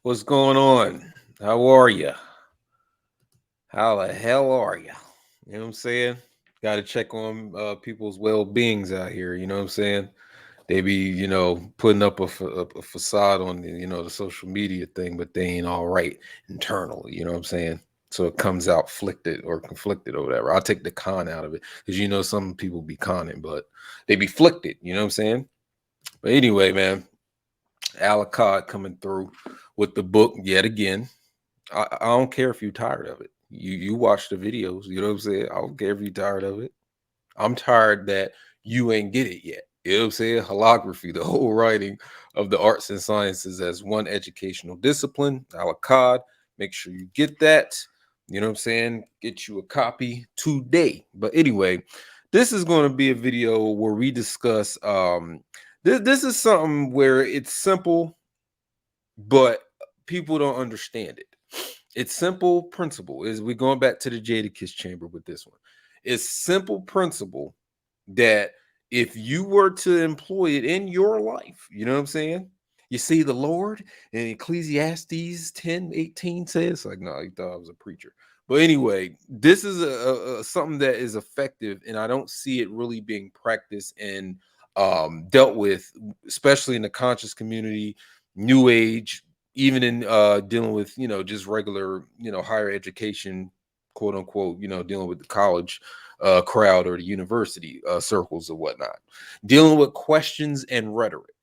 What's going on? How are you? How the hell are you? You know what I'm saying? Got to check on people's well-beings out here. You know what I'm saying? They be, putting up a facade on the, the social media thing, but they ain't all right internally. You know what I'm saying? So it comes out flicted or conflicted or whatever. I'll take the con out of it because some people be conning, but they be flicted. You know what I'm saying? But anyway, man, Achad coming through with the book yet again. I don't care if you're tired of it. You watch the videos, you know what I'm saying? I don't care if you're tired of it. I'm tired that you ain't get it yet. You know what I'm saying? Holography, the whole writing of the arts and sciences as one educational discipline, Achad. Make sure you get that. You know what I'm saying? Get you a copy today. But anyway, this is going to be a video where we discuss this is something where it's simple, but people don't understand it. It's simple principle. Is we going back to the Jadakiss chamber with this one? It's simple principle that if you were to employ it in your life, you know what I'm saying? You see the Lord in Ecclesiastes 10:18 says, like, no, he thought I was a preacher. But anyway, this is a something that is effective, and I don't see it really being practiced and dealt with, especially in the conscious community, new age, even in dealing with just regular higher education, quote unquote, dealing with the college crowd or the university circles or whatnot, dealing with questions and rhetoric.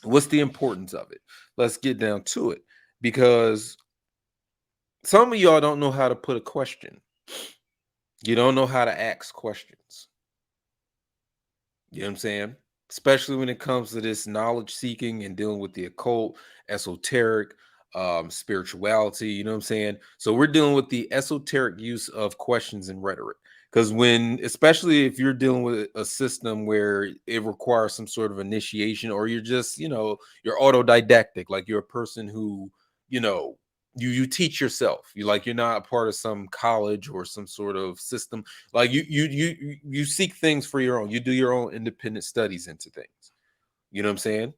What's the importance of it? Let's get down to it, because some of y'all don't know how to put a question. You don't know how to ask questions. You know what I'm saying? Especially when it comes to this knowledge seeking and dealing with the occult, esoteric, spirituality. You know what I'm saying? So we're dealing with the esoteric use of questions and rhetoric. Because especially if you're dealing with a system where it requires some sort of initiation, or you're just, you're autodidactic, like you're a person who, you know, you teach yourself. You're not a part of some college or some sort of system. Like you seek things for your own. You do your own independent studies into things. You know what I'm saying?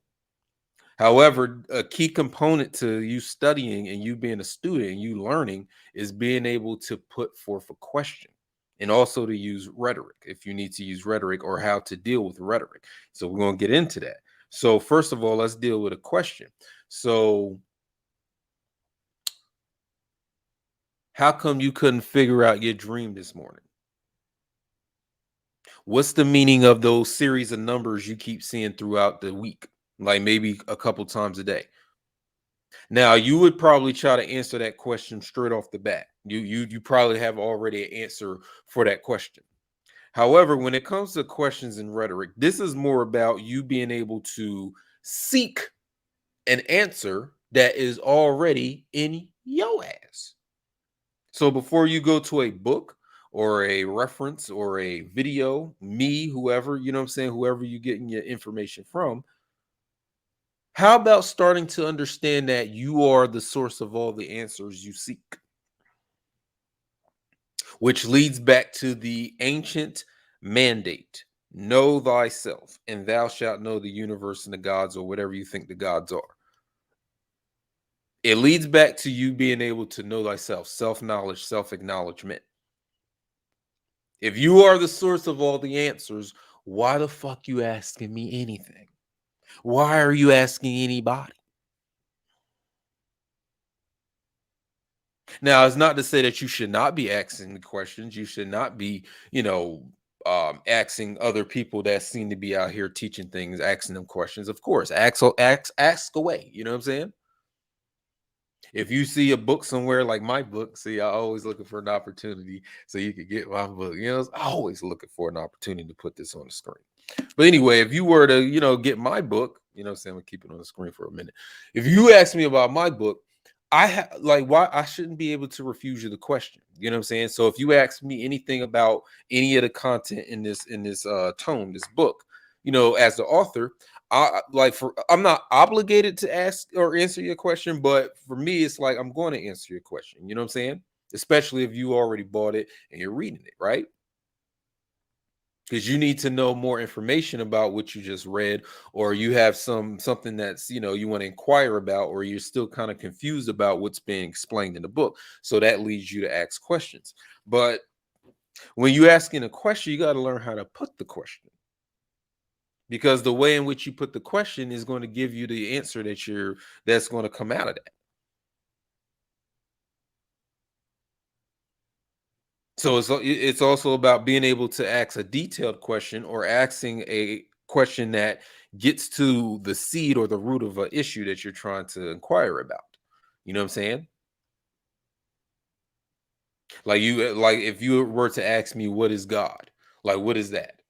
However, a key component to you studying and you being a student and you learning is being able to put forth a question, and also to use rhetoric if you need to use rhetoric, or how to deal with rhetoric. So we're going to get into that. So first of all, let's deal with a question. So how come you couldn't figure out your dream this morning? What's the meaning of those series of numbers you keep seeing throughout the week? Like maybe a couple times a day. Now, you would probably try to answer that question straight off the bat. You probably have already an answer for that question. However, when it comes to questions and rhetoric, this is more about you being able to seek an answer that is already in your ass. So before you go to a book or a reference or a video, me, whoever, you know what I'm saying, whoever you getting your information from, how about starting to understand that you are the source of all the answers you seek? Which leads back to the ancient mandate: know thyself, and thou shalt know the universe and the gods, or whatever you think the gods are. It leads back to you being able to know thyself, self-knowledge, self-acknowledgement. If you are the source of all the answers, why the fuck you asking me anything? Why are you asking anybody? Now, it's not to say that you should not be asking the questions. You should not be, asking other people that seem to be out here teaching things, asking them questions. Of course, ask away. You know what I'm saying? If you see a book somewhere, like my book, see, I always looking for an opportunity so you could get my book. I'm always looking for an opportunity to put this on the screen. But anyway, if you were to, get my book, I'm saying, I'm gonna keep it on the screen for a minute. If you ask me about my book, why I shouldn't be able to refuse you the question. You know what I'm saying? So if you ask me anything about any of the content in this tome, this book, as the author, I'm not obligated to ask or answer your question, but for me, it's like I'm going to answer your question. You know what I'm saying? Especially if you already bought it and you're reading it, right? because you need to know more information about what you just read, or you have something that's, you want to inquire about, or you're still kind of confused about what's being explained in the book. So that leads you to ask questions. But when you asking a question, you got to learn how to put the question, because the way in which you put the question is going to give you the answer that's going to come out of that. So it's also about being able to ask a detailed question, or asking a question that gets to the seed or the root of an issue that you're trying to inquire about. You know what I'm saying? Like if you were to ask me, what is God? Like, what is that?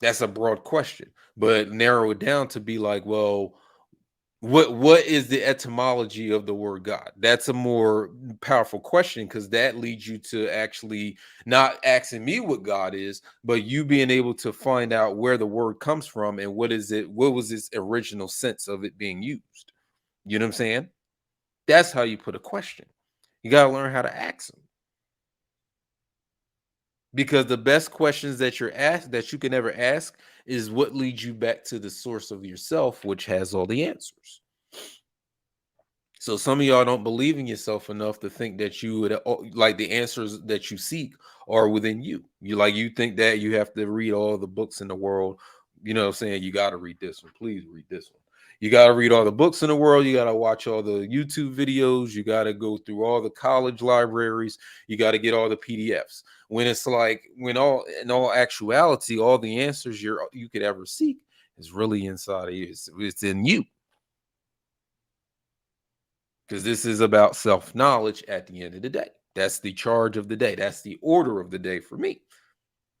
That's a broad question, but narrow it down to be like, well, what is the etymology of the word God? That's a more powerful question, because that leads you to actually not asking me what God is, but you being able to find out where the word comes from and what was its original sense of it being used. You know what I'm saying? That's how you put a question. You got to learn how to ask them, because the best questions that you're asked that you can ever ask is what leads you back to the source of yourself, which has all the answers. So some of y'all don't believe in yourself enough to think that you would like the answers that you seek are within you. You think that you have to read all the books in the world. You know what I'm saying? You got to read this one. Please read this one. You got to read all the books in the world. You got to watch all the YouTube videos. You got to go through all the college libraries. You got to get all the PDFs. When it's like, when all in all actuality, all the answers you could ever seek is really inside of you. It's in you, because this is about self-knowledge at the end of the day. That's the charge of the day. That's the order of the day for me.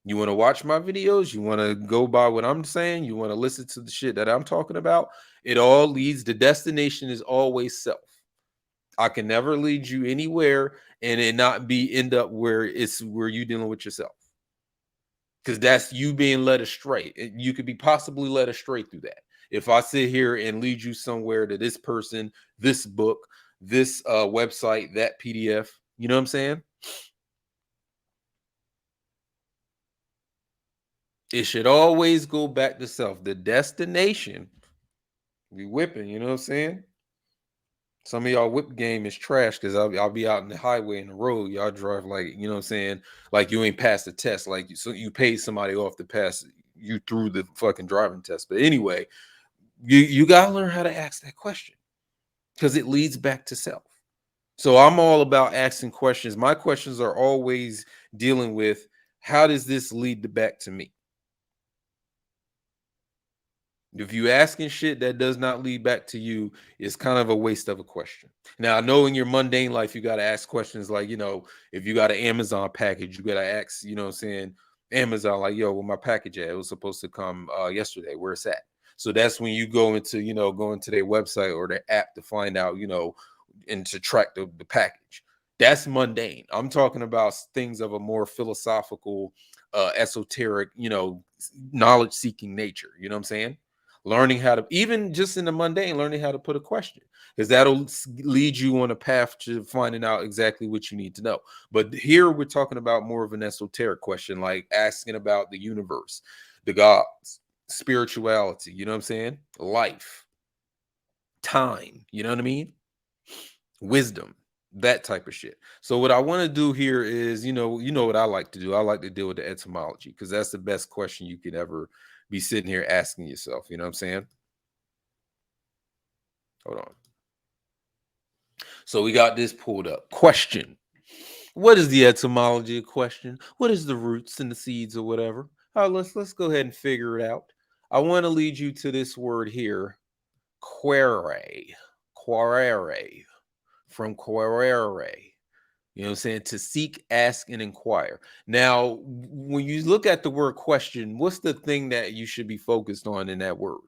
You want to watch my videos, you want to go by what I'm saying, you want to listen to the shit that I'm talking about, it all leads, the destination is always self. I can never lead you anywhere and it not be end up where you dealing with yourself. Because that's you being led astray. You could be possibly led astray through that. If I sit here and lead you somewhere to this person, this book, this website, that PDF, you know what I'm saying? It should always go back to self. The destination, we whipping, you know what I'm saying? Some of y'all whip game is trash, because I'll be out in the highway in the road. Y'all drive like, you know what I'm saying? Like you ain't passed the test. Like so you paid somebody off to pass you through the fucking driving test. But anyway, you gotta learn how to ask that question, because it leads back to self. So I'm all about asking questions. My questions are always dealing with, how does this lead back to me? If you asking shit that does not lead back to you, it's kind of a waste of a question. Now, I know in your mundane life, you got to ask questions like, if you got an Amazon package, you got to ask, you know what I'm saying, Amazon, like, yo, where my package at? It was supposed to come yesterday. Where it's at? So that's when you go into their website or their app to find out, and to track the package. That's mundane. I'm talking about things of a more philosophical, esoteric, knowledge seeking nature. You know what I'm saying? Learning how to, even just in the mundane, learning how to put a question, because that'll lead you on a path to finding out exactly what you need to know. But here we're talking about more of an esoteric question, like asking about the universe, the gods, spirituality, you know what I'm saying? Life, time, you know what I mean? Wisdom, that type of shit. So what I want to do here is, what I like to do. I like to deal with the etymology, because that's the best question you could ever be sitting here asking yourself. You know what I'm saying? Hold on. So we got this pulled up. Question. What is the etymology of question? What is the roots and the seeds or whatever? All right, let's go ahead and figure it out. I want to lead you to this word here, quere. Querere. From querere. You know what I'm saying? To seek, ask, and inquire. Now, when you look at the word question, what's the thing that you should be focused on in that word?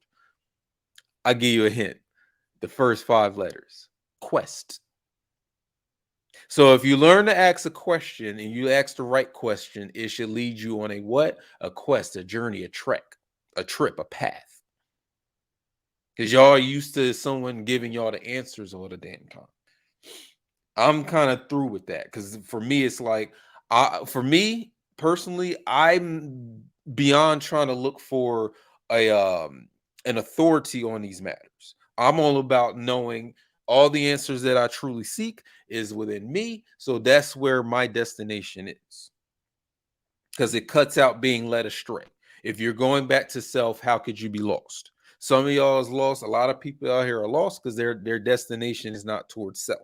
I'll give you a hint. The first 5 letters. Quest. So if you learn to ask a question and you ask the right question, it should lead you on a what? A quest, a journey, a trek, a trip, a path. Because y'all are used to someone giving y'all the answers all the damn time. I'm kind of through with that, because for me, it's like, for me, personally, I'm beyond trying to look for a an authority on these matters. I'm all about knowing all the answers that I truly seek is within me. So that's where my destination is, because it cuts out being led astray. If you're going back to self, how could you be lost? Some of y'all is lost. A lot of people out here are lost because their destination is not towards self.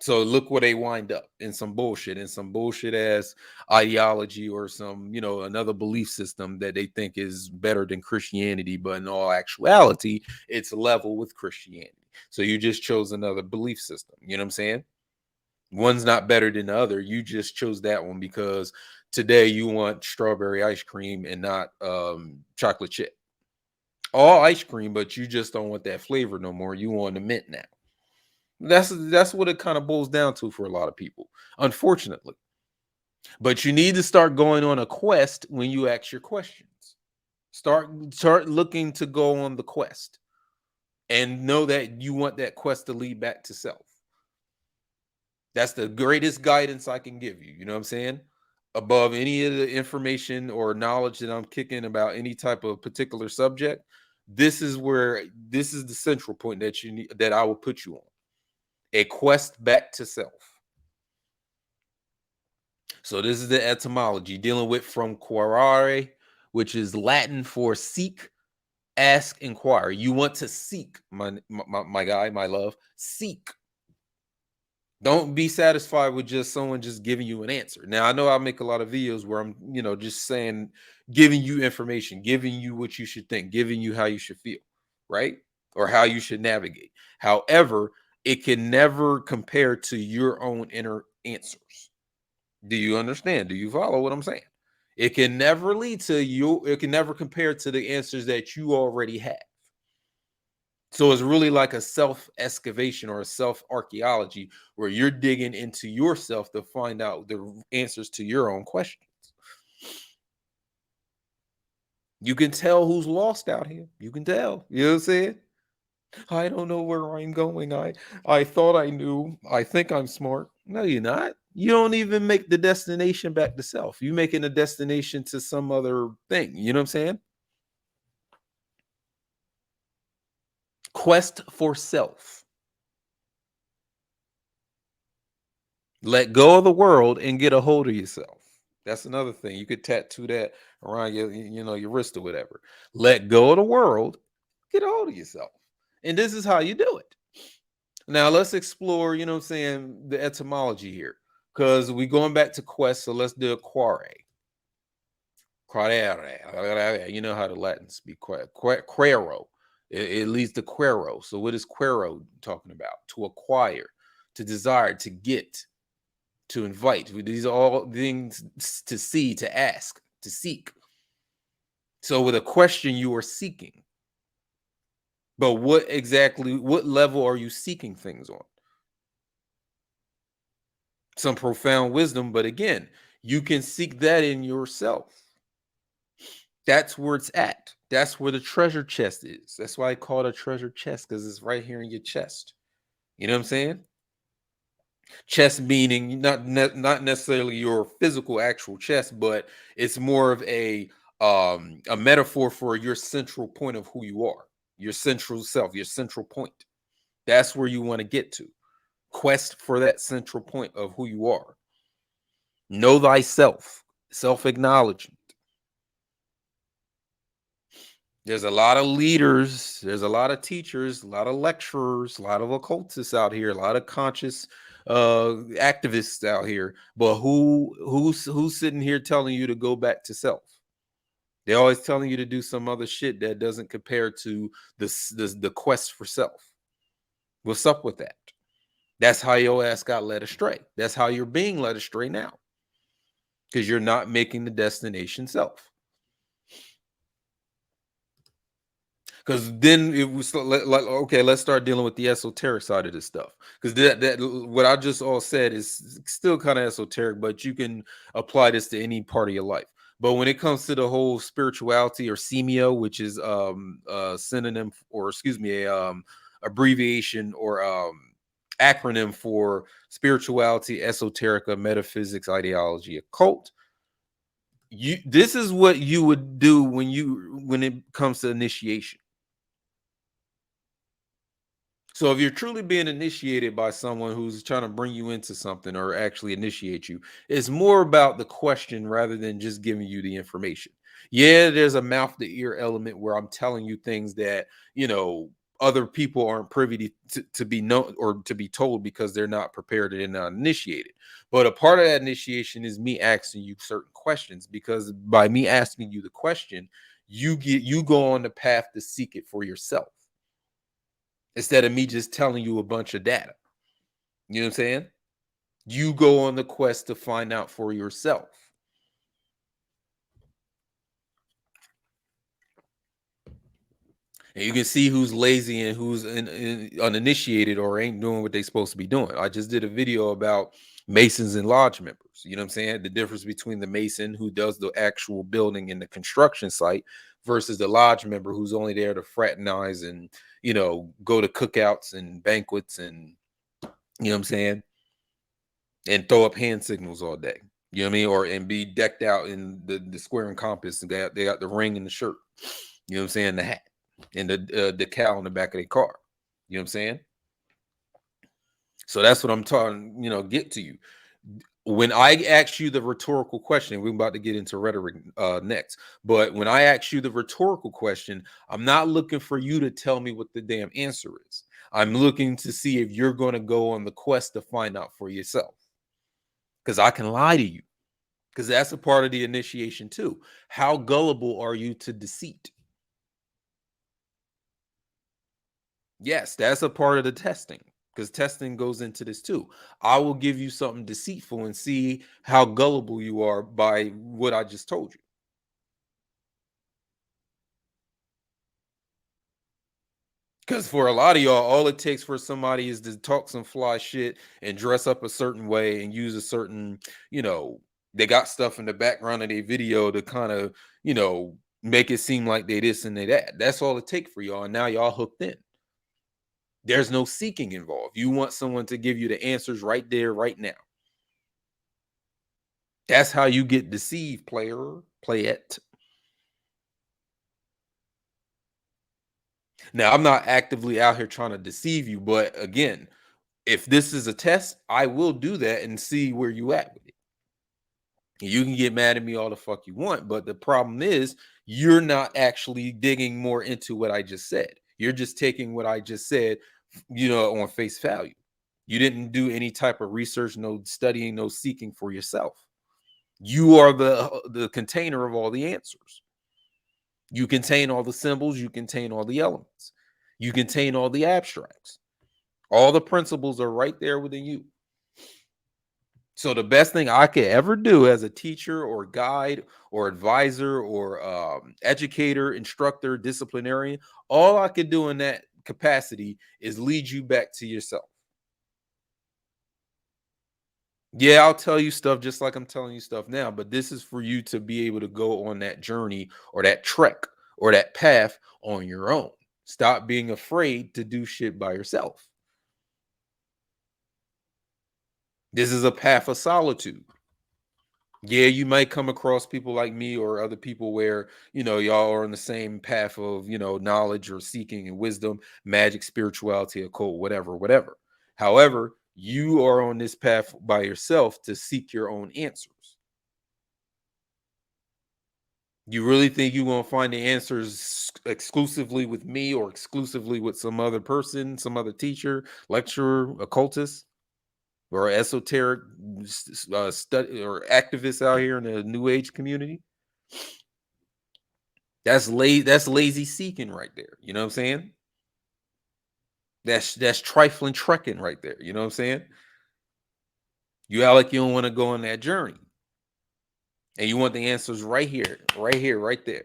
So look where they wind up, in some bullshit as ideology, or some, another belief system that they think is better than Christianity, but in all actuality, it's level with Christianity. So you just chose another belief system. You know what I'm saying? One's not better than the other. You just chose that one because today you want strawberry ice cream and not chocolate chip. All ice cream, but you just don't want that flavor no more. You want the mint now. That's what it kind of boils down to for a lot of people, unfortunately. But you need to start going on a quest when you ask your questions. Start looking to go on the quest, and know that you want that quest to lead back to self. That's the greatest guidance I can give you. You know what I'm saying? Above any of the information or knowledge that I'm kicking about any type of particular subject, this is the central point that you need, that I will put you on. A quest back to self. So this is the etymology, dealing with from quaerere, which is Latin for seek, ask, inquire. You want to seek, my guy, my love, seek. Don't be satisfied with just someone just giving you an answer. Now, I know I make a lot of videos where I'm, just saying, giving you information, giving you what you should think, giving you how you should feel, right? Or how you should navigate. However, it can never compare to your own inner answers. Do you understand? Do you follow what I'm saying? It can never lead to you. It can never compare to the answers that you already have. So it's really like a self excavation or a self archaeology, where you're digging into yourself to find out the answers to your own questions. You can tell who's lost out here. You can tell. You know what I'm saying? I don't know where I'm going. I thought I knew. I think I'm smart. No, you're not. You don't even make the destination back to self. You making a destination to some other thing. You know what I'm saying? Quest for self. Let go of the world and get a hold of yourself. That's another thing. You could tattoo that around your wrist or whatever. Let go of the world, get a hold of yourself. And this is how you do it. Now let's explore, the etymology here. Because we going back to quest, so let's do a quare. Quare. You know how the Latin speak quero. It leads to quero. So what is quero talking about? To acquire, to desire, to get, to invite. These are all things to see, to ask, to seek. So with a question, you are seeking. But what level are you seeking things on? Some profound wisdom, but again, you can seek that in yourself. That's where it's at. That's where the treasure chest is. That's why I call it a treasure chest, because it's right here in your chest. You know what I'm saying? Chest meaning not necessarily your physical actual chest, but it's more of a metaphor for your central point of who you are, your central self, your central point. That's where you want to get to. Quest for that central point of who you are. Know thyself, self-acknowledgement. There's a lot of leaders, there's a lot of teachers, a lot of lecturers, a lot of occultists out here, a lot of conscious activists out here. But who's sitting here telling you to go back to self? They're always telling you to do some other shit that doesn't compare to the quest for self. What's up with that? That's how your ass got led astray. That's how you're being led astray now, because you're not making the destination self. Because then it was like, okay, let's start dealing with the esoteric side of this stuff. Because that what I just all said is still kind of esoteric, but you can apply this to any part of your life. But when it comes to the whole spirituality, or semio, which is a synonym, or excuse me, a abbreviation, or acronym for spirituality, esoterica, metaphysics, ideology, occult. This is what you would do when it comes to initiation. So if you're truly being initiated by someone who's trying to bring you into something or actually initiate you, it's more about the question rather than just giving you the information. Yeah, there's a mouth to ear element where I'm telling you things that, other people aren't privy to be known or to be told because they're not prepared and they're not initiated. But a part of that initiation is me asking you certain questions, because by me asking you the question, you go on the path to seek it for yourself instead of me just telling you a bunch of data. You know what I'm saying? You go on the quest to find out for yourself. And you can see who's lazy and who's uninitiated or ain't doing what they're supposed to be doing. I just did a video about masons and lodge members. You know what I'm saying? The difference between the mason who does the actual building in the construction site versus the lodge member who's only there to fraternize and, go to cookouts and banquets and, you know what I'm saying? And throw up hand signals all day. You know what I mean? Or and be decked out in the square and compass. And they got the ring and the shirt. You know what I'm saying? The hat and the cow on the back of their car. You know what I'm saying? So that's what I'm talking. Get to you. When I ask you the rhetorical question, we're about to get into rhetoric next. But when I ask you the rhetorical question, I'm not looking for you to tell me what the damn answer is. I'm looking to see if you're going to go on the quest to find out for yourself. Because I can lie to you. Because that's a part of the initiation too. How gullible are you to deceit? Yes, that's a part of the testing. Because testing goes into this too. I will give you something deceitful and see how gullible you are by what I just told you. Because for a lot of y'all, all it takes for somebody is to talk some fly shit and dress up a certain way and use a certain, they got stuff in the background of their video to kind of, make it seem like they this and they that. That's all it takes for y'all. And now y'all hooked in. There's no seeking involved. You want someone to give you the answers right there, right now. That's how you get deceived, player. Play it. Now, I'm not actively out here trying to deceive you, but again, if this is a test, I will do that and see where you at with it. You can get mad at me all the fuck you want, but the problem is you're not actually digging more into what I just said. You're just taking what I just said, on face value. You didn't do any type of research, no studying, no seeking for yourself. You are the container of all the answers. You contain all the symbols, you contain all the elements, you contain all the abstracts. All the principles are right there within you. So the best thing I could ever do as a teacher or guide or advisor or educator, instructor, disciplinarian, all I could do in that capacity is lead you back to yourself. Yeah, I'll tell you stuff just like I'm telling you stuff now, but this is for you to be able to go on that journey or that trek or that path on your own. Stop being afraid to do shit by yourself. This is a path of solitude. Yeah, you might come across people like me or other people where, y'all are on the same path of, knowledge or seeking and wisdom, magic, spirituality, occult, whatever, whatever. However, you are on this path by yourself to seek your own answers. You really think you're going to find the answers exclusively with me or exclusively with some other person, some other teacher, lecturer, occultist, or esoteric study or activists out here in the new age community? That's lazy seeking right there. You know what I'm saying? That's trifling trekking right there. You know what I'm saying? You act like you don't want to go on that journey. And you want the answers right here, right there.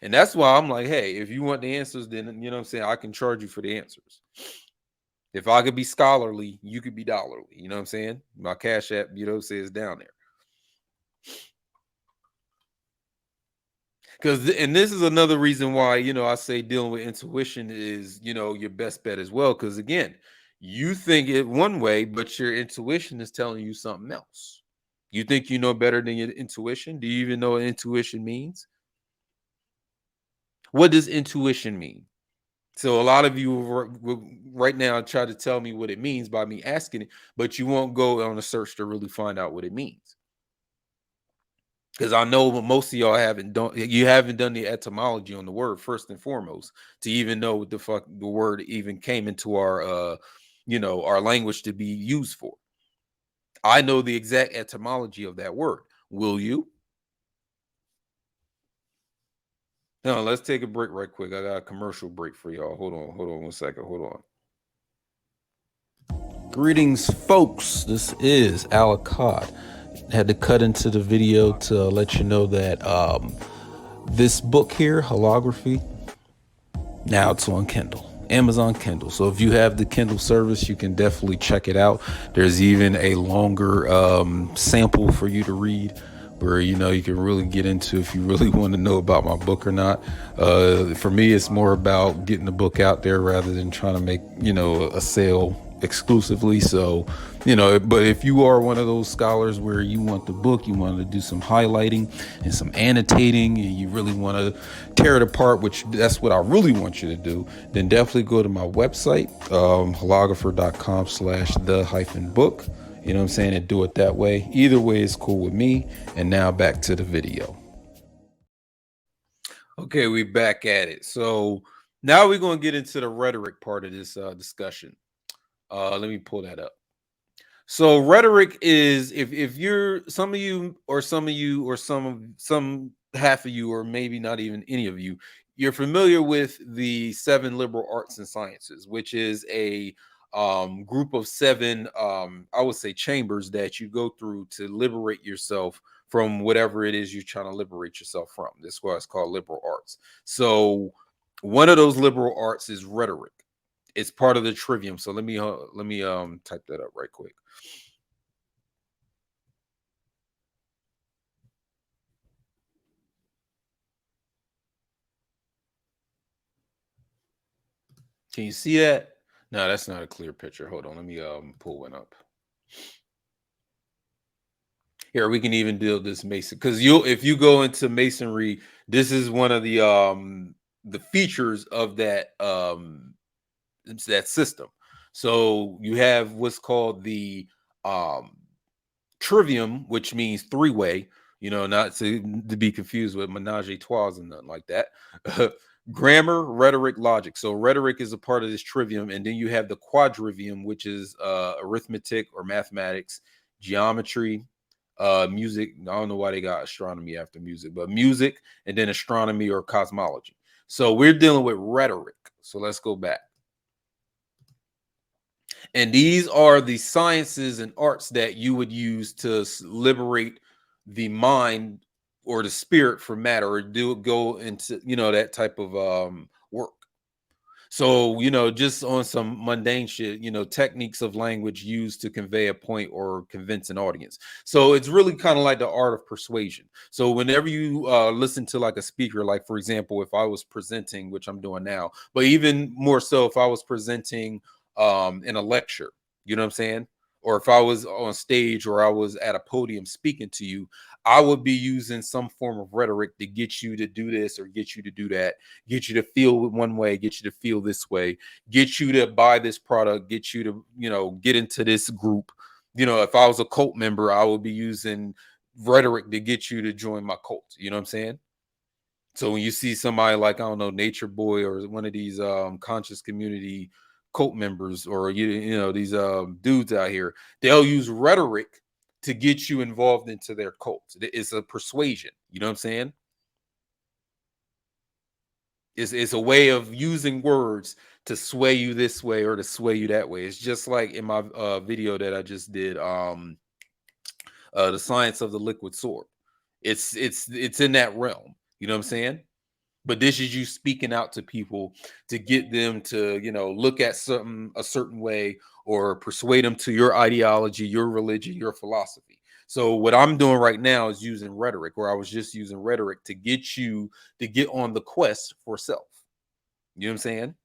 And that's why I'm like, hey, if you want the answers, then you know what I'm saying, I can charge you for the answers. If I could be scholarly, you could be dollarly. You know what I'm saying? My Cash App, says down there. And this is another reason why, I say dealing with intuition is, your best bet as well. Because again, You think it one way, but your intuition is telling you something else. You think you know better than your intuition? Do you even know what intuition means? What does intuition mean? So a lot of you will right now try to tell me what it means by me asking it, but you won't go on a search to really find out what it means. Because I know most of y'all haven't done the etymology on the word first and foremost to even know what the fuck the word even came into our our language to be used for. I know the exact etymology of that word. Will you? No, let's take a break right quick. I got a commercial break for y'all. Hold on 1 second. Hold on. Greetings, folks. This is Achad. Had to cut into the video to let you know that this book here, Wholography, now it's on Kindle. Amazon Kindle. So if you have the Kindle service, you can definitely check it out. There's even a longer sample for you to read where you can really get into if you really want to know about my book or not. For me, it's more about getting the book out there rather than trying to make a sale exclusively. So but if you are one of those scholars where you want the book, you want to do some highlighting and some annotating, and you really want to tear it apart, which that's what I really want you to do, then definitely go to my website, holographer.com/the-book. You know what I'm saying? And do it that way. Either way is cool with me. And now back to the video. Okay, we back at it. So now we're going to get into the rhetoric part of this discussion. Let me pull that up. So rhetoric is if you're some half of you, or maybe not even any of you, you're familiar with the 7 liberal arts and sciences, which is a group of 7 I would say chambers that you go through to liberate yourself from whatever it is you're trying to liberate yourself from. This is why it's called liberal arts. So one of those liberal arts is rhetoric. It's part of the trivium. So let me type that up right quick. Can you see that? No, that's not a clear picture. Hold on, let me pull one up. Here we can even do this mason, because if you go into masonry, this is one of the features of that system. So you have what's called the um trivium, which means 3-way, not to be confused with menage a trois and nothing like that. Grammar, rhetoric, logic. So rhetoric is a part of this trivium, and then you have the quadrivium, which is arithmetic or mathematics, geometry, music. I don't know why they got astronomy after music, but music, and then astronomy or cosmology. So we're dealing with rhetoric. So let's go back. And these are the sciences and arts that you would use to liberate the mind or the spirit from matter, or go into that type of work. So just on some mundane shit, techniques of language used to convey a point or convince an audience. So it's really kind of like the art of persuasion. So whenever you listen to like a speaker, like for example, if I was presenting, which I'm doing now, but even more so if I was presenting in a lecture, you know what I'm saying? Or if I was on stage or I was at a podium speaking to you, I would be using some form of rhetoric to get you to do this or get you to do that, get you to feel one way, get you to feel this way, get you to buy this product, get you to, get into this group. If I was a cult member, I would be using rhetoric to get you to join my cult. You know what I'm saying? So when you see somebody like, I don't know, Nature Boy or one of these conscious community cult members, or these dudes out here, they'll use rhetoric to get you involved into their cult. It's a persuasion. You know what I'm saying? It's a way of using words to sway you this way or to sway you that way. It's just like in my video that I just did, the science of the liquid sword. It's in that realm. You know what I'm saying? But this is you speaking out to people to get them to look at something a certain way, or persuade them to your ideology, your religion, your philosophy. So what I'm doing right now is using rhetoric, or I was just using rhetoric to get you to get on the quest for self. You know what I'm saying?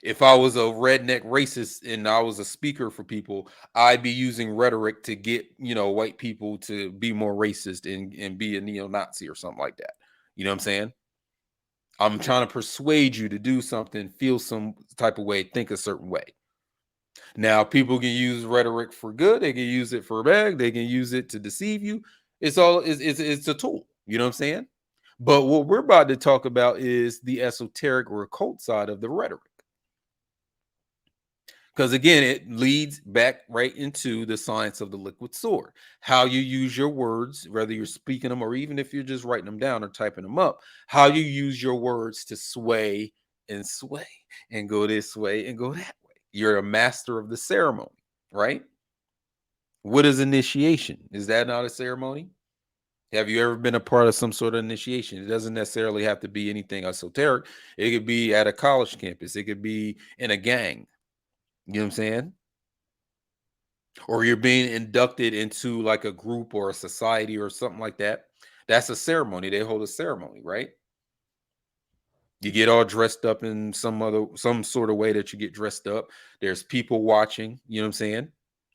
If I was a redneck racist and I was a speaker for people, I'd be using rhetoric to get, white people to be more racist and be a neo-Nazi or something like that. You know what I'm saying? I'm trying to persuade you to do something, feel some type of way, think a certain way. Now, people can use rhetoric for good, they can use it for bad, they can use it to deceive you. It's a tool. You know what I'm saying? But what we're about to talk about is the esoteric or occult side of the rhetoric. Because again, it leads back right into the science of the liquid sword. How you use your words, whether you're speaking them or even if you're just writing them down or typing them up, how you use your words to sway and go this way and go that way. You're a master of the ceremony, right? What is initiation? Is that not a ceremony? Have you ever been a part of some sort of initiation? It doesn't necessarily have to be anything esoteric. It could be at a college campus, it could be in a gang. You know what I'm saying? Or you're being inducted into like a group or a society or something like that. That's a ceremony. They hold a ceremony, right? You get all dressed up in some sort of way that you get dressed up. There's people watching, you know what I'm saying?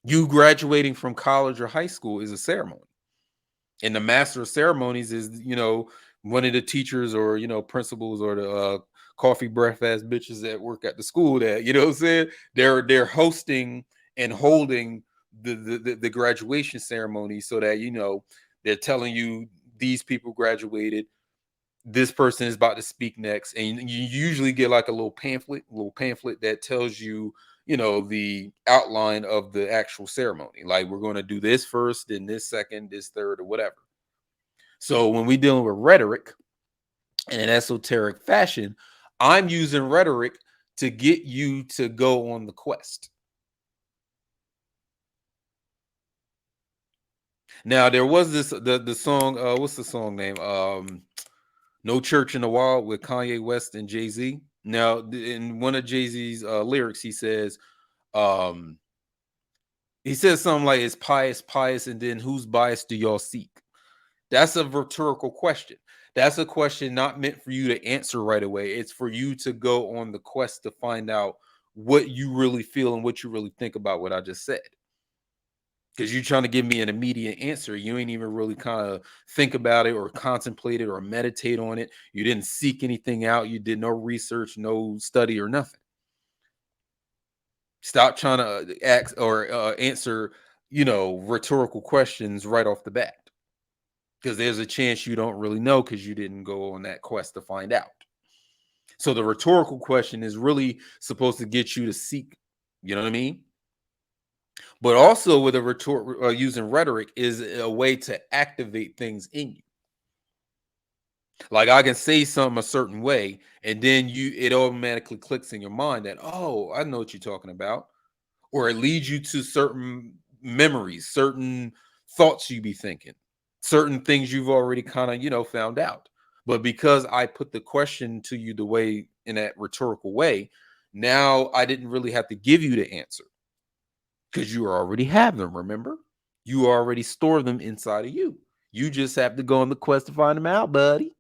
You graduating from college or high school is a ceremony. And the master of ceremonies is, one of the teachers or, principals or the coffee breath ass bitches that work at the school that, you know what I'm saying? They're hosting and holding the graduation ceremony so that, they're telling you these people graduated, this person is about to speak next, and you usually get like a little pamphlet that tells you, the outline of the actual ceremony. Like, we're going to do this first, then this second, this third, or whatever. So when we dealing with rhetoric in an esoteric fashion, I'm using rhetoric to get you to go on the quest. Now there was the song, what's the song name? No Church in the Wild with Kanye West and Jay-Z. Now, in one of Jay-Z's lyrics, um, he says something like, "It's pious, pious, and then whose bias do y'all seek?" That's a rhetorical question. That's a question not meant for you to answer right away. It's for you to go on the quest to find out what you really feel and what you really think about what I just said. Because you're trying to give me an immediate answer. You ain't even really kind of think about it or contemplate it or meditate on it. You didn't seek anything out. You did no research, no study or nothing. Stop trying to ask or answer, rhetorical questions right off the bat. Because there's a chance you don't really know because you didn't go on that quest to find out. So the rhetorical question is really supposed to get you to seek, you know what I mean? But also with a using rhetoric is a way to activate things in you. Like, I can say something a certain way, and then it automatically clicks in your mind that, oh, I know what you're talking about. Or it leads you to certain memories, certain thoughts you be thinking, certain things you've already kind of, found out. But because I put the question to you the way in that rhetorical way, now I didn't really have to give you the answer because you already have them. Remember, you already store them inside of you. You just have to go on the quest to find them out, buddy.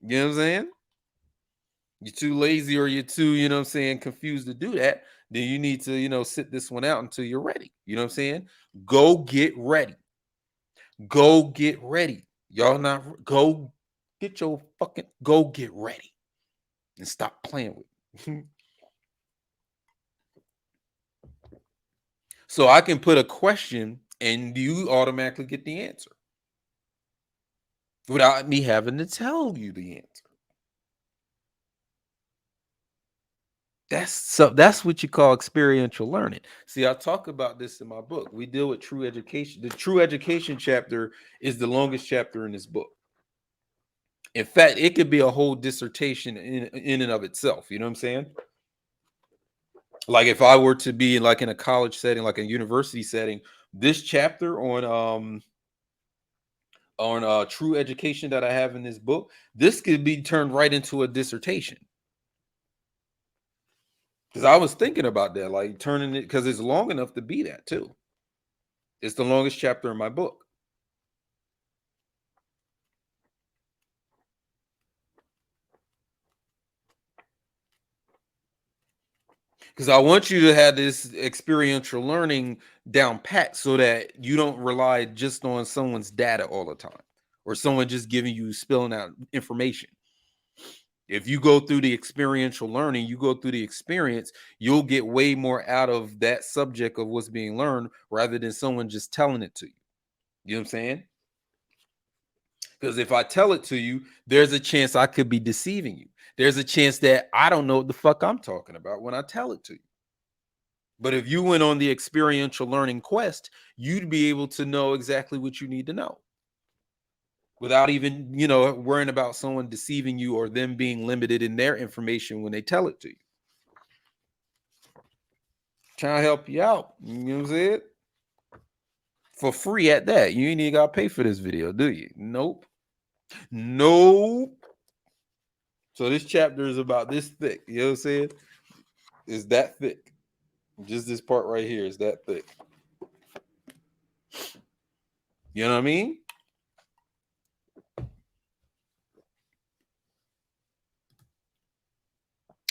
You know what I'm saying? You're too lazy or you're too, confused to do that, then you need to, sit this one out until you're ready. You know what I'm saying? Go get ready. Go get ready. Y'all not go get your fucking go get ready and stop playing with it. So I can put a question and you automatically get the answer without me having to tell you the answer. That's what you call experiential learning. See, I talk about this in my book. We deal with true education. The true education chapter is the longest chapter in this book. In fact, it could be a whole dissertation in and of itself. You know what I'm saying? Like, if I were to be like in a college setting, like a university setting, this chapter on true education that I have in this book, this could be turned right into a dissertation. Because I was thinking about that, like turning it, because it's long enough to be that too. It's the longest chapter in my book. Because I want you to have this experiential learning down pat so that you don't rely just on someone's data all the time or someone just giving you spilling out information. If you go through the experiential learning, you go through the experience, you'll get way more out of that subject of what's being learned rather than someone just telling it to you. You know what I'm saying? Because if I tell it to you, there's a chance I could be deceiving you. There's a chance that I don't know what the fuck I'm talking about when I tell it to you. But if you went on the experiential learning quest, you'd be able to know exactly what you need to know without even, worrying about someone deceiving you or them being limited in their information when they tell it to you. Trying to help you out. You know what I'm saying? For free at that. You ain't even got to pay for this video, do you? Nope. Nope. So this chapter is about this thick. You know what I'm saying? It's that thick. Just this part right here is that thick. You know what I mean?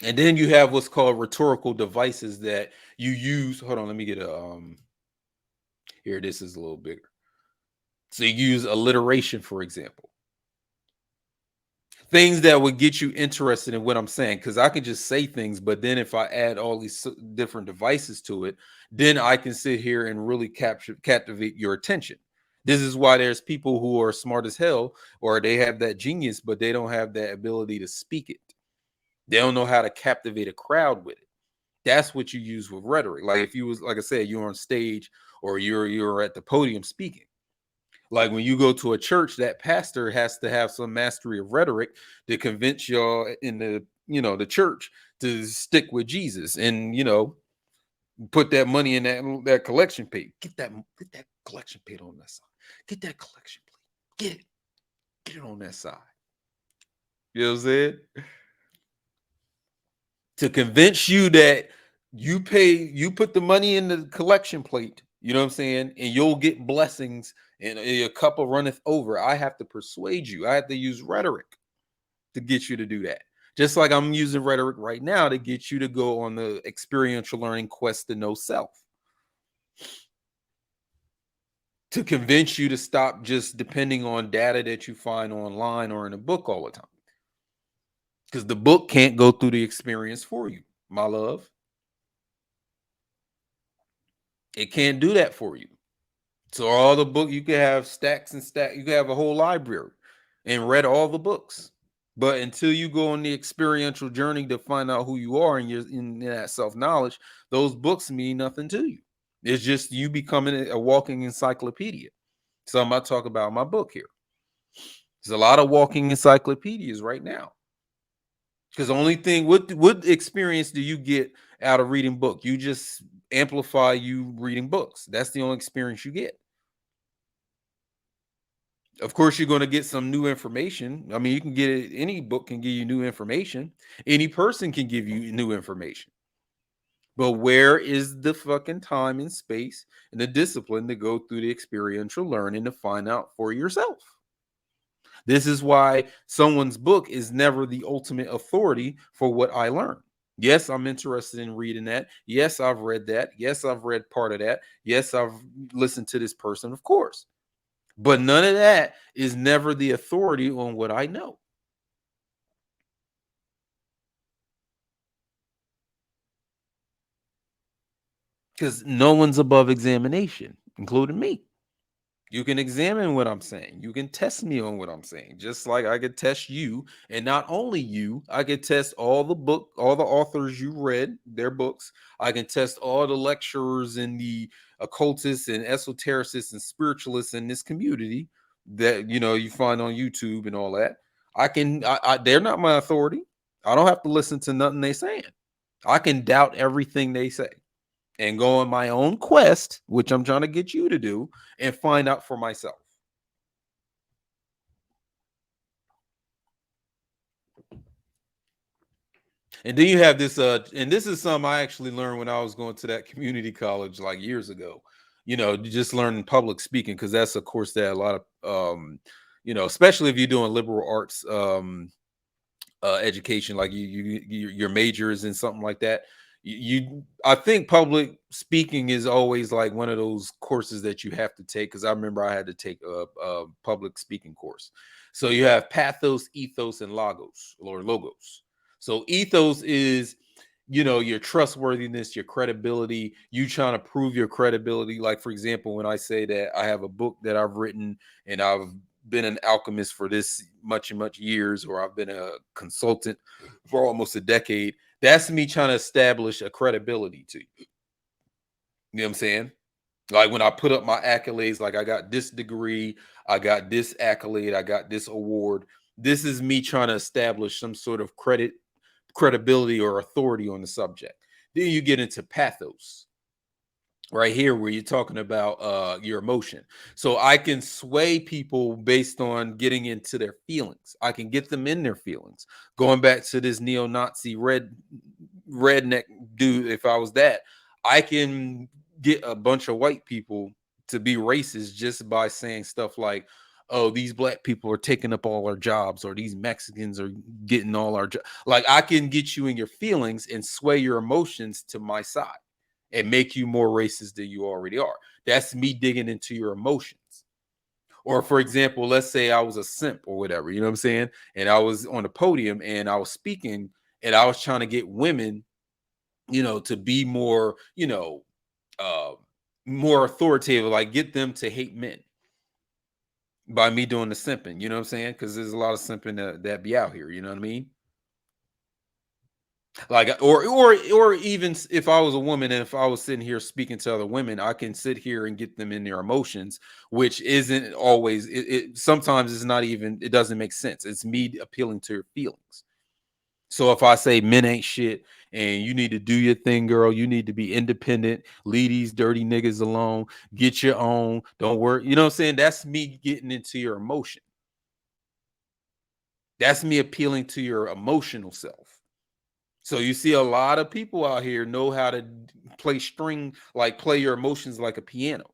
And then you have what's called rhetorical devices that you use. Hold on, let me get a here. This is a little bigger. So you use alliteration, for example. Things that would get you interested in what I'm saying, because I can just say things, but then if I add all these different devices to it, then I can sit here and really captivate your attention. This is why there's people who are smart as hell, or they have that genius, but they don't have that ability to speak it. They don't know how to captivate a crowd with it. That's what you use with rhetoric. Like if you was, like I said, you're on stage or you're at the podium speaking. Like when you go to a church, that pastor has to have some mastery of rhetoric to convince y'all in the church to stick with Jesus and put that money in that collection plate. Get that collection plate on that side. Get that collection plate. Get it on that side. You know what I'm saying? To convince you that you put the money in the collection plate, you know what I'm saying, and you'll get blessings and your cup will runneth over. I have to persuade you. I have to use rhetoric to get you to do that. Just like I'm using rhetoric right now to get you to go on the experiential learning quest to know self. To convince you to stop just depending on data that you find online or in a book all the time. Because the book can't go through the experience for you, my love. It can't do that for you. So all the book, you can have stacks and stacks. You can have a whole library and read all the books. But until you go on the experiential journey to find out who you are and you're in that self-knowledge, those books mean nothing to you. It's just you becoming a walking encyclopedia. So I'm about to talk about my book here. There's a lot of walking encyclopedias right now. Because the only thing, what experience do you get out of reading book? You just amplify you reading books. That's the only experience you get. Of course, you're going to get some new information. I mean, you can get it, any book can give you new information. Any person can give you new information. But where is the fucking time and space and the discipline to go through the experiential learning to find out for yourself? This is why someone's book is never the ultimate authority for what I learned. Yes, I'm interested in reading that. Yes, I've read that. Yes, I've read part of that. Yes, I've listened to this person, of course. But none of that is never the authority on what I know. Because no one's above examination, including me. You can examine what I'm saying. You can test me on what I'm saying, just like I could test you. And not only you, I could test all the authors you read, their books. I can test all the lecturers and the occultists and esotericists and spiritualists in this community that you find on YouTube and all that. They're not my authority. I don't have to listen to nothing they saying. I can doubt everything they say and go on my own quest, which I'm trying to get you to do, and find out for myself. And then you have this, and this is something I actually learned when I was going to that community college like years ago. Just learning public speaking, because that's a course that a lot of, especially if you're doing liberal arts education, like your major is in something like that. I think public speaking is always like one of those courses that you have to take, because I remember I had to take a public speaking course. So you have pathos, ethos, and logos. So ethos is, your trustworthiness, your credibility, you trying to prove your credibility. Like, for example, when I say that I have a book that I've written and I've been an alchemist for this much and much years, or I've been a consultant for almost a decade, that's me trying to establish a credibility to you. You know what I'm saying? Like when I put up my accolades, like I got this degree, I got this accolade, I got this award. This is me trying to establish some sort of credibility or authority on the subject. Then you get into pathos right here, where you're talking about your emotion. So I can sway people based on getting into their feelings. I can get them in their feelings. Going back to this neo-Nazi redneck dude, if I was that, I can get a bunch of white people to be racist just by saying stuff like, oh, these black people are taking up all our jobs, or these Mexicans are getting all our jobs. Like, I can get you in your feelings and sway your emotions to my side and make you more racist than you already are. That's me digging into your emotions. Or, for example, let's say I was a simp or whatever, you know what I'm saying? And I was on the podium and I was speaking and I was trying to get women, to be more, uh, more authoritative, like get them to hate men by me doing the simping, you know what I'm saying? Because there's a lot of simping that be out here, you know what I mean? Like, or even if I was a woman and if I was sitting here speaking to other women, I can sit here and get them in their emotions, which isn't always it sometimes it's not even, it doesn't make sense. It's me appealing to your feelings. So if I say men ain't shit and you need to do your thing, girl, you need to be independent, leave these dirty niggas alone, get your own, don't worry, you know what I'm saying? That's me getting into your emotion. That's me appealing to your emotional self. So you see a lot of people out here know how to play your emotions like a piano.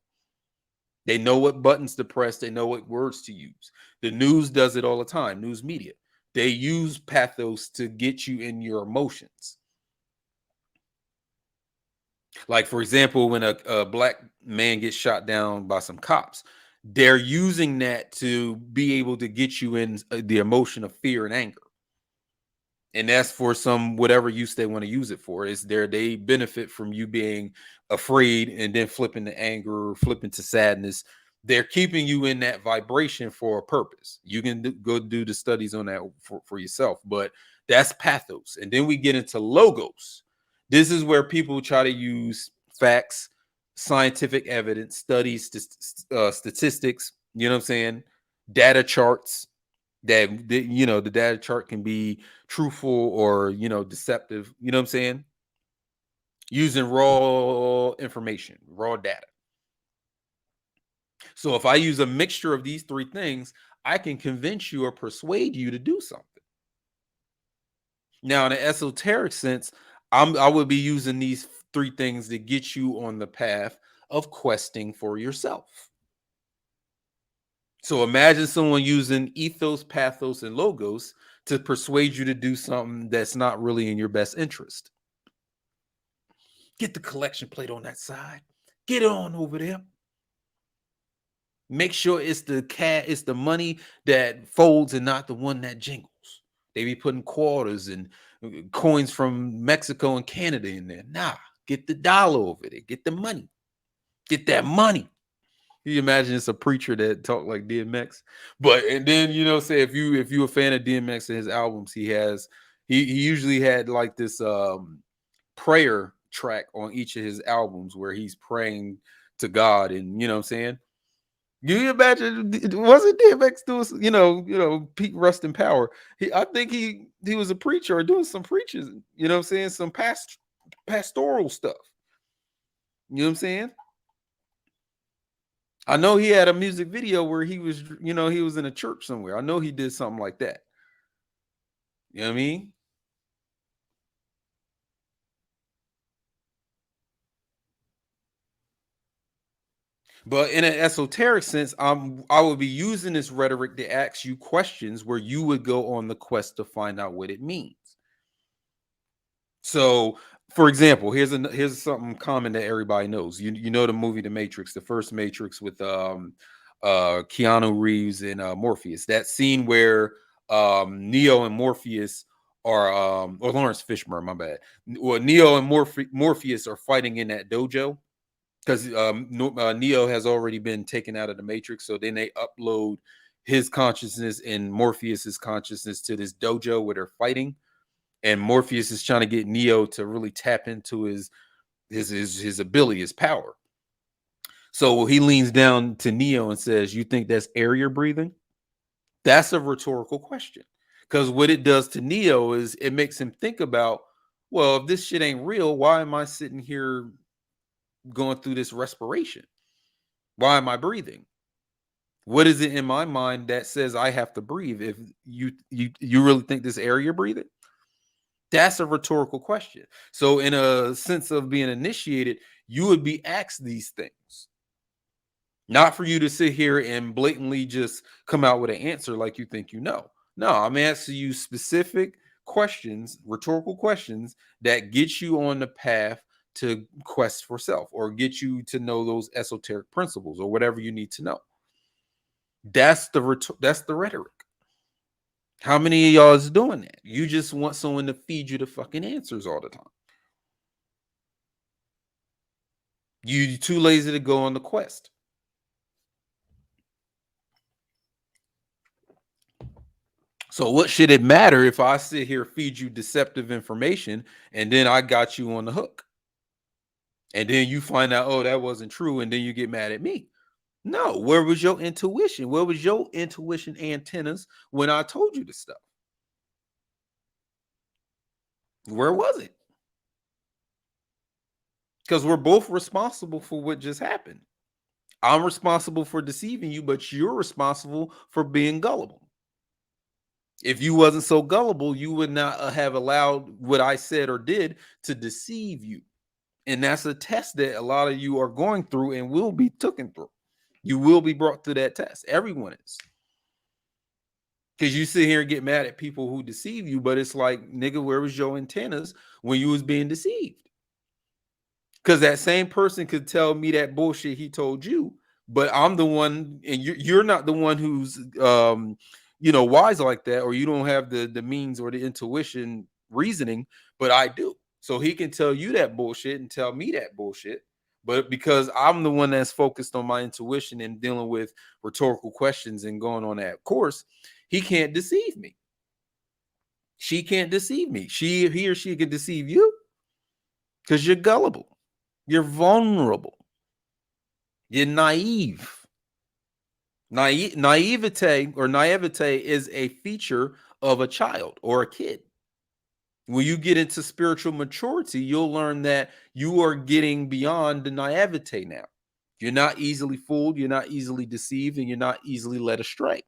They know what buttons to press, they know what words to use. The news does it all the time, news media. They use pathos to get you in your emotions. Like, for example, when a black man gets shot down by some cops, they're using that to be able to get you in the emotion of fear and anger. And that's for some whatever use they want to use it for. Is there they benefit from you being afraid and then flipping to anger or flipping to sadness. They're keeping you in that vibration for a purpose. You can go do the studies on that for yourself, but that's pathos. And then we get into logos. This is where people try to use facts, scientific evidence, studies, statistics, you know what I'm saying, data charts, that the data chart can be truthful or deceptive, you know what I'm saying, using raw information, raw data. So if I use a mixture of these three things, I can convince you or persuade you to do something. Now, in an esoteric sense, I would be using these three things to get you on the path of questing for yourself. So imagine someone using ethos, pathos, and logos to persuade you to do something that's not really in your best interest. Get the collection plate on that side. Get it on over there. Make sure it's the money that folds and not the one that jingles. They be putting quarters and coins from Mexico and Canada in there. Nah, get the dollar over there. Get the money. Get that money. You imagine it's a preacher that talk like DMX, but and then say if you a fan of DMX and his albums, he usually had like this prayer track on each of his albums where he's praying to God, and you know what I'm saying. You imagine, wasn't DMX doing Pete Rust in Power? I think he was a preacher or doing some preaching. You know what I'm saying, some pastoral stuff. You know what I'm saying. I know he had a music video where he was in a church somewhere. I know he did something like that. You know what I mean? But in an esoteric sense, I would be using this rhetoric to ask you questions where you would go on the quest to find out what it means. So, For example, here's something common that everybody knows. You know the movie The Matrix, the first Matrix with Keanu Reeves and Morpheus. That scene where Neo and Morpheus are or Lawrence Fishburne, my bad. Well, Neo and Morpheus are fighting in that dojo because Neo has already been taken out of the Matrix. So then they upload his consciousness and Morpheus's consciousness to this dojo where they're fighting, and Morpheus is trying to get Neo to really tap into his ability, his power. So he leans down to Neo and says, "You think that's air you're breathing?" That's a rhetorical question, because what it does to Neo is it makes him think about, well, if this shit ain't real, why am I sitting here going through this respiration? Why am I breathing? What is it in my mind that says I have to breathe? If you really think this air you're breathing? That's a rhetorical question. So, in a sense of being initiated, you would be asked these things, not for you to sit here and blatantly just come out with an answer like you think you know. No, I'm asking you specific questions, rhetorical questions that get you on the path to quest for self or get you to know those esoteric principles or whatever you need to know. That's the rhetoric. How many of y'all is doing that? You just want someone to feed you the fucking answers all the time. You too lazy to go on the quest. So what should it matter if I sit here feed you deceptive information and then I got you on the hook? And then you find out, oh, that wasn't true, and then you get mad at me. No, where was your intuition? Where was your intuition antennas when I told you this stuff? Where was it? Because we're both responsible for what just happened. I'm responsible for deceiving you, but you're responsible for being gullible. If you wasn't so gullible, you would not have allowed what I said or did to deceive you. And that's a test that a lot of you are going through and will be taken through. You will be brought through that test. Everyone is. Because you sit here and get mad at people who deceive you, but it's like, nigga, where was your antennas when you was being deceived? Because that same person could tell me that bullshit he told you, but I'm the one, and you're not the one who's wise like that, or you don't have the means or the intuition reasoning, but I do. So he can tell you that bullshit and tell me that bullshit. But because I'm the one that's focused on my intuition and dealing with rhetorical questions and going on that course, he can't deceive me. She can't deceive me. He or she can deceive you because you're gullible. You're vulnerable. You're naive. Naivete is a feature of a child or a kid. When you get into spiritual maturity, you'll learn that you are getting beyond the naivete now. You're not easily fooled, you're not easily deceived, and you're not easily led astray.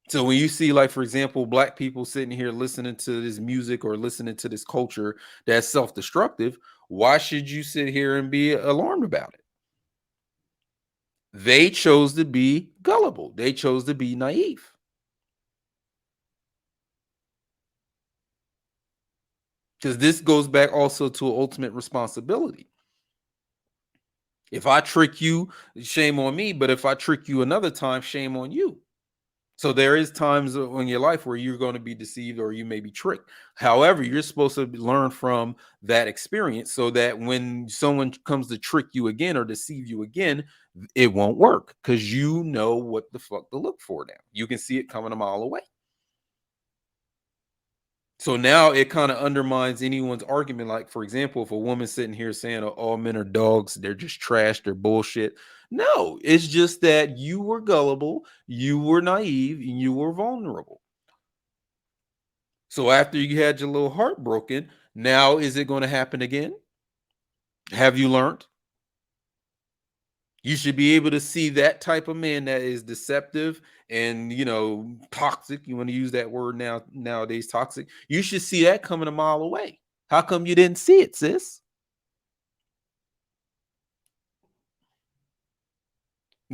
So when you see, like, for example, black people sitting here listening to this music or listening to this culture that's self-destructive, why should you sit here and be alarmed about it? They chose to be gullible. They chose to be naive. Because this goes back also to ultimate responsibility. If I trick you, shame on me. But if I trick you another time, shame on you. So there is times in your life where you're going to be deceived or you may be tricked. However, you're supposed to learn from that experience so that when someone comes to trick you again or deceive you again, it won't work because you know what the fuck to look for now. You can see it coming a mile away. So now it kind of undermines anyone's argument. Like, for example, if a woman's sitting here saying, "Oh, all men are dogs, they're just trash, they're bullshit." No, it's just that you were gullible, you were naive, and you were vulnerable. So after you had your little heart broken, now is it going to happen again? Have you learned? You should be able to see that type of man that is deceptive and toxic. You want to use that word nowadays, toxic. You should see that coming a mile away. How come you didn't see it, sis?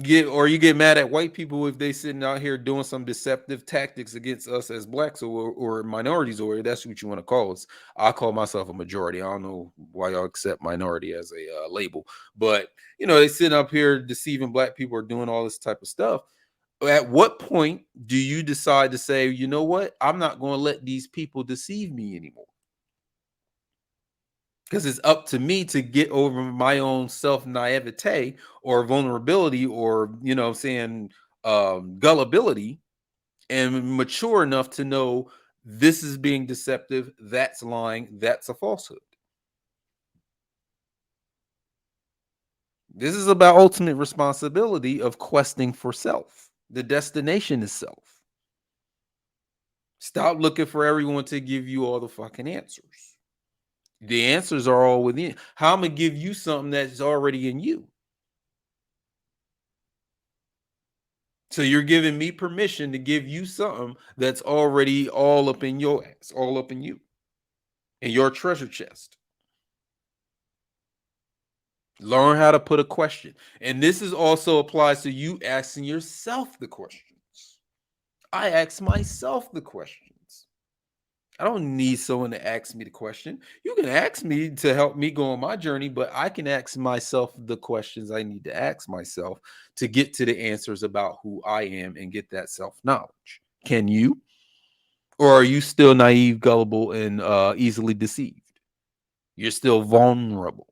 You get mad at white people if they sitting out here doing some deceptive tactics against us as blacks or minorities, or that's what you want to call us. I call myself a majority. I don't know why y'all accept minority as a label, but they sitting up here deceiving black people or doing all this type of stuff. At what point do you decide to say, you know what, I'm not going to let these people deceive me anymore? Because it's up to me to get over my own self naivete or vulnerability or what I'm saying, gullibility, and mature enough to know this is being deceptive, that's lying, that's a falsehood. This is about ultimate responsibility of questing for self. The destination is self. Stop looking for everyone to give you all the fucking answers. The answers are all within. How I'm gonna give you something that's already in you? So you're giving me permission to give you something that's already all up in your ass, all up in you, in your treasure chest. Learn how to put a question. And this is also applies to you asking yourself the questions. I ask myself the questions. I don't need someone to ask me the question. You can ask me to help me go on my journey, but I can ask myself the questions I need to ask myself to get to the answers about who I am and get that self knowledge. Can you? Or are you still naive, gullible, and easily deceived? You're still vulnerable.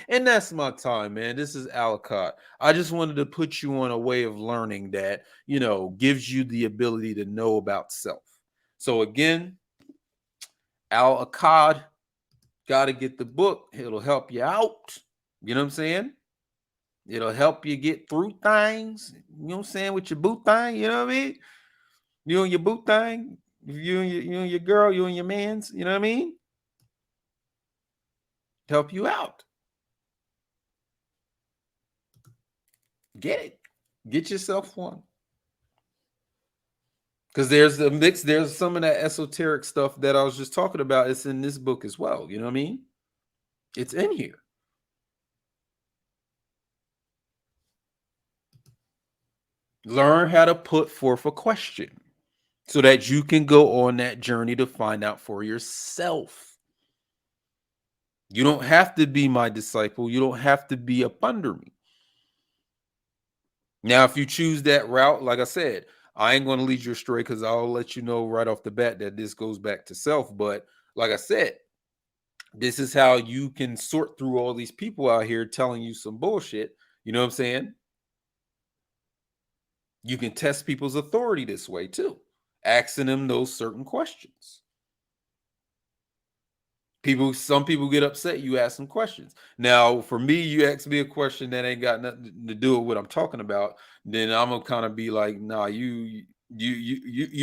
And that's my time, man. This is Achad. I just wanted to put you on a way of learning that, gives you the ability to know about self. So again, Achad, got to get the book. It'll help you out. You know what I'm saying? It'll help you get through things. You know what I'm saying? With your boot thing, you know what I mean? You and your boot thing, you and your girl, you and your man's, you know what I mean? Help you out. Get it. Get yourself one. Because there's a mix, there's some of that esoteric stuff that I was just talking about. It's in this book as well. You know what I mean? It's in here. Learn how to put forth a question so that you can go on that journey to find out for yourself. You don't have to be my disciple. You don't have to be up under me. Now, if you choose that route, like I said, I ain't going to lead you astray because I'll let you know right off the bat that this goes back to self. But like I said, this is how you can sort through all these people out here telling you some bullshit. You know what I'm saying? You can test people's authority this way too, asking them those certain questions. Some people get upset. You ask them questions. Now, for me, you ask me a question that ain't got nothing to do with what I'm talking about. Then I'm gonna kind of be like, nah, you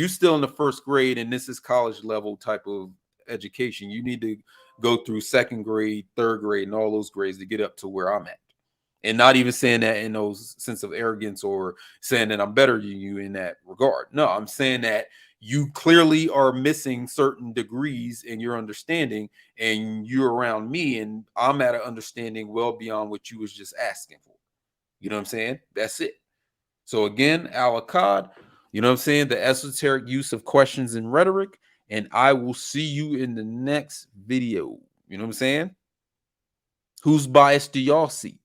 still in the first grade, and this is college level type of education. You need to go through second grade, third grade, and all those grades to get up to where I'm at. And not even saying that in those sense of arrogance or saying that I'm better than you in that regard. No, I'm saying that you clearly are missing certain degrees in your understanding, and you're around me, and I'm at an understanding well beyond what you was just asking for. You know what I'm saying? That's it. So again, Achad, you know what I'm saying? The esoteric use of questions and rhetoric. And I will see you in the next video. You know what I'm saying? Whose bias do y'all see?